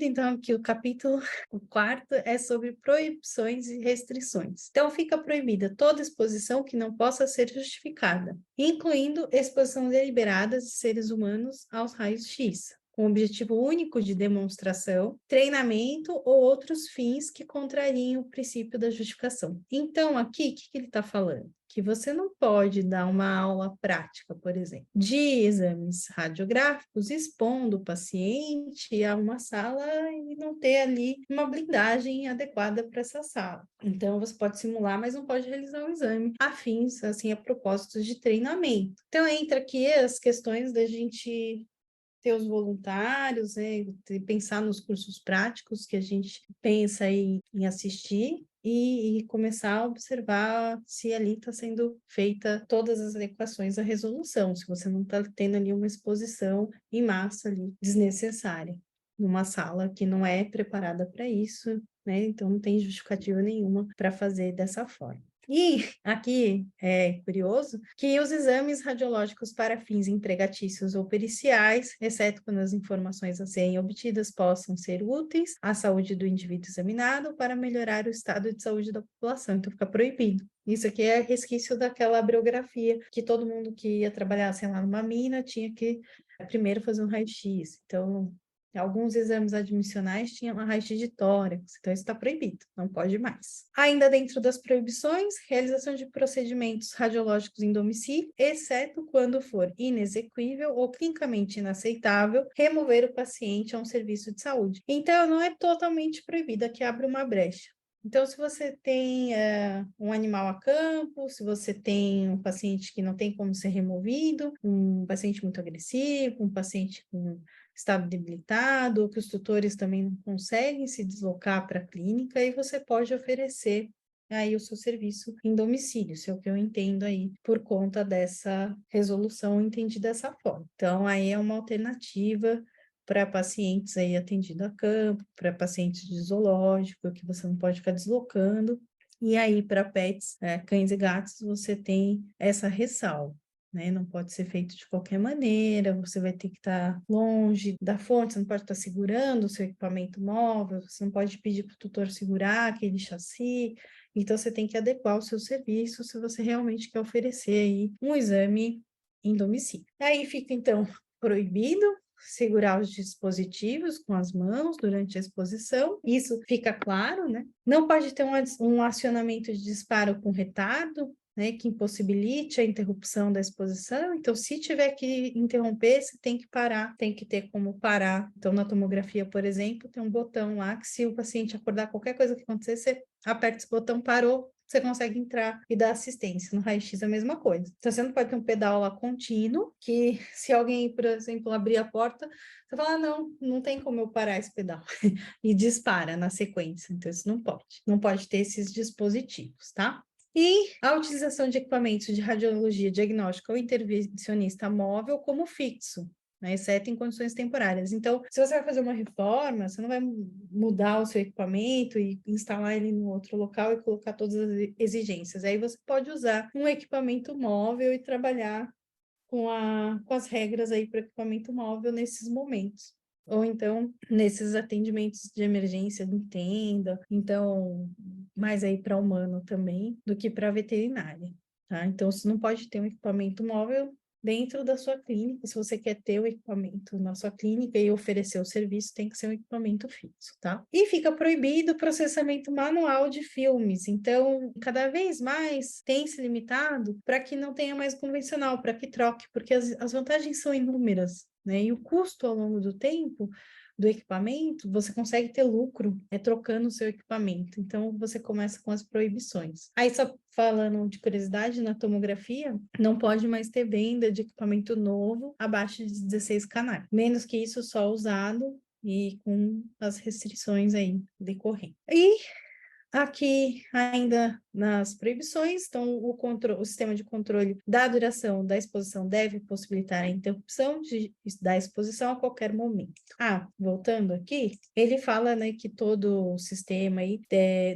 então, aqui o capítulo, o quarto, é sobre proibições e restrições. Então, fica proibida toda exposição que não possa ser justificada, incluindo exposição deliberada de seres humanos aos raios X, com o objetivo único de demonstração, treinamento ou outros fins que contrariem o princípio da justificação. Então, aqui, o que ele está falando? Que você não pode dar uma aula prática, por exemplo, de exames radiográficos expondo o paciente a uma sala e não ter ali uma blindagem adequada para essa sala. Então, você pode simular, mas não pode realizar o exame a fins, assim, a propósitos de treinamento. Então, entra aqui as questões da gente ter os voluntários, né, pensar nos cursos práticos que a gente pensa em assistir e começar a observar se ali está sendo feita todas as adequações à resolução, se você não está tendo ali uma exposição em massa ali desnecessária, numa sala que não é preparada para isso, né, então não tem justificativa nenhuma para fazer dessa forma. E aqui é curioso que os exames radiológicos para fins empregatícios ou periciais, exceto quando as informações a serem obtidas possam ser úteis à saúde do indivíduo examinado para melhorar o estado de saúde da população, então fica proibido. Isso aqui é resquício daquela bibliografia que todo mundo que ia trabalhar, sei lá, numa mina tinha que primeiro fazer um raio-x. Então, alguns exames admissionais tinham uma raio-x de tórax, então isso está proibido, não pode mais. Ainda dentro das proibições, realização de procedimentos radiológicos em domicílio, exceto quando for inexequível ou clinicamente inaceitável remover o paciente a um serviço de saúde. Então, não é totalmente proibida, que abre uma brecha. Então, se você tem um animal a campo, se você tem um paciente que não tem como ser removido, um paciente muito agressivo, um paciente com estado debilitado, ou que os tutores também não conseguem se deslocar para a clínica, e você pode oferecer aí o seu serviço em domicílio, se é o que eu entendo aí, por conta dessa resolução, entendi dessa forma. Então, aí é uma alternativa para pacientes aí atendidos a campo, para pacientes de zoológico, que você não pode ficar deslocando, e aí para pets, cães e gatos, você tem essa ressalva. Né? Não pode ser feito de qualquer maneira, você vai ter que estar longe da fonte, você não pode estar segurando o seu equipamento móvel, você não pode pedir para o tutor segurar aquele chassi, então você tem que adequar o seu serviço se você realmente quer oferecer aí um exame em domicílio. Aí fica, então, proibido segurar os dispositivos com as mãos durante a exposição, isso fica claro, né? Não pode ter um acionamento de disparo com retardo, né, que impossibilite a interrupção da exposição. Então, se tiver que interromper, você tem que parar, tem que ter como parar. Então, na tomografia, por exemplo, tem um botão lá que, se o paciente acordar, qualquer coisa que acontecer, você aperta esse botão, parou, você consegue entrar e dar assistência. No raio-x é a mesma coisa. Então, você não pode ter um pedal lá contínuo, que se alguém, por exemplo, abrir a porta, você fala, não, não tem como eu parar esse pedal. E dispara na sequência. Então, isso não pode. Não pode ter esses dispositivos, tá? E a utilização de equipamentos de radiologia diagnóstica ou intervencionista móvel como fixo, né, exceto em condições temporárias. Então, se você vai fazer uma reforma, você não vai mudar o seu equipamento e instalar ele no outro local e colocar todas as exigências. Aí você pode usar um equipamento móvel e trabalhar com as regras aí para equipamento móvel nesses momentos. Ou então, nesses atendimentos de emergência de tenda, então, mais aí para humano também, do que para veterinária, tá? Então, você não pode ter um equipamento móvel dentro da sua clínica. Se você quer ter o equipamento na sua clínica e oferecer o serviço, tem que ser um equipamento fixo, tá? E fica proibido o processamento manual de filmes. Então, cada vez mais tem se limitado para que não tenha mais convencional, para que troque, porque as vantagens são inúmeras, né? E o custo ao longo do tempo do equipamento, você consegue ter lucro trocando o seu equipamento. Então, você começa com as proibições. Aí, só falando de curiosidade, na tomografia, não pode mais ter venda de equipamento novo abaixo de 16 canais. Menos que isso, só usado e com as restrições aí decorrendo. E Aqui, ainda nas proibições, então, o sistema de controle da duração da exposição deve possibilitar a interrupção da exposição a qualquer momento. Voltando aqui, ele fala, né, que todo o sistema aí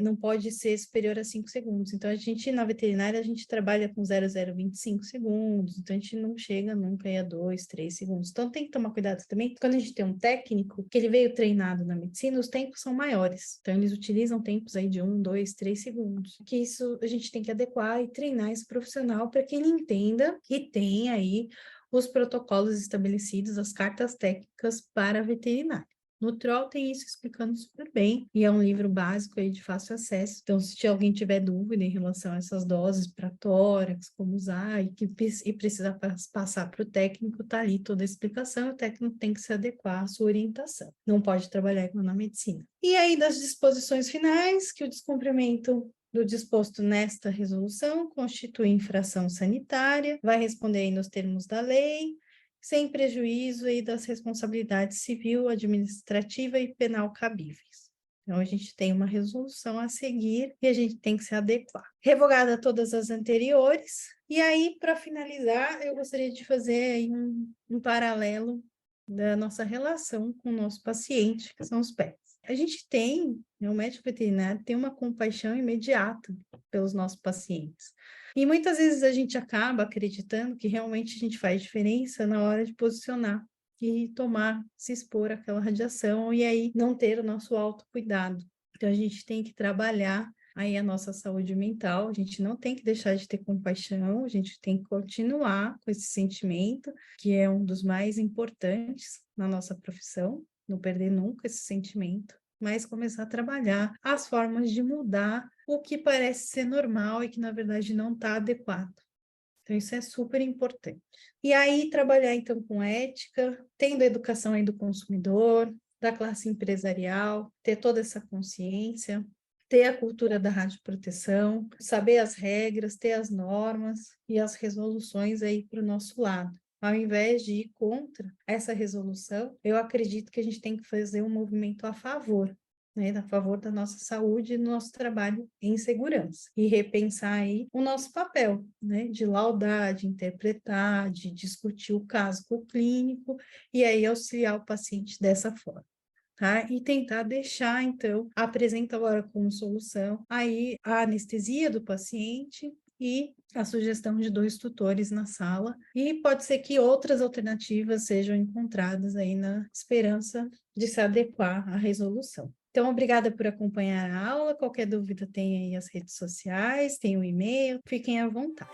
não pode ser superior a 5 segundos. Então, na veterinária, a gente trabalha com 0,025 segundos, então a gente não chega nunca aí a 2, 3 segundos. Então, tem que tomar cuidado também, quando a gente tem um técnico que ele veio treinado na medicina, os tempos são maiores. Então, eles utilizam tempos aí de 1, 2, 3 segundos. Que isso a gente tem que adequar e treinar esse profissional para que ele entenda e tenha aí os protocolos estabelecidos, as cartas técnicas para a veterinária. No Troll tem isso explicando super bem, e é um livro básico aí de fácil acesso. Então, se alguém tiver dúvida em relação a essas doses para tórax, como usar, e precisar passar para o técnico, tá ali toda a explicação, o técnico tem que se adequar à sua orientação. Não pode trabalhar igual na medicina. E aí, das disposições finais, que o descumprimento do disposto nesta resolução constitui infração sanitária, vai responder aí nos termos da lei, sem prejuízo aí das responsabilidades civil, administrativa e penal cabíveis. Então, a gente tem uma resolução a seguir e a gente tem que se adequar. Revogada todas as anteriores, e aí, para finalizar, eu gostaria de fazer aí um paralelo da nossa relação com o nosso paciente, que são os pets. A gente tem, o médico veterinário tem uma compaixão imediata pelos nossos pacientes. E muitas vezes a gente acaba acreditando que realmente a gente faz diferença na hora de posicionar e se expor àquela radiação e aí não ter o nosso autocuidado. Então a gente tem que trabalhar aí a nossa saúde mental, a gente não tem que deixar de ter compaixão, a gente tem que continuar com esse sentimento, que é um dos mais importantes na nossa profissão, não perder nunca esse sentimento, mas começar a trabalhar as formas de mudar o que parece ser normal e que, na verdade, não está adequado. Então, isso é super importante. E aí, trabalhar, então, com ética, tendo a educação aí do consumidor, da classe empresarial, ter toda essa consciência, ter a cultura da radioproteção, saber as regras, ter as normas e as resoluções aí para o nosso lado. Ao invés de ir contra essa resolução, eu acredito que a gente tem que fazer um movimento a favor, né, a favor da nossa saúde e do nosso trabalho em segurança. E repensar aí o nosso papel, né, de laudar, de interpretar, de discutir o caso com o clínico e aí auxiliar o paciente dessa forma. Tá? E tentar deixar, então, apresenta agora como solução aí a anestesia do paciente e a sugestão de 2 tutores na sala, e pode ser que outras alternativas sejam encontradas aí na esperança de se adequar à resolução. Então, obrigada por acompanhar a aula. Qualquer dúvida tem aí as redes sociais, tem o e-mail, fiquem à vontade.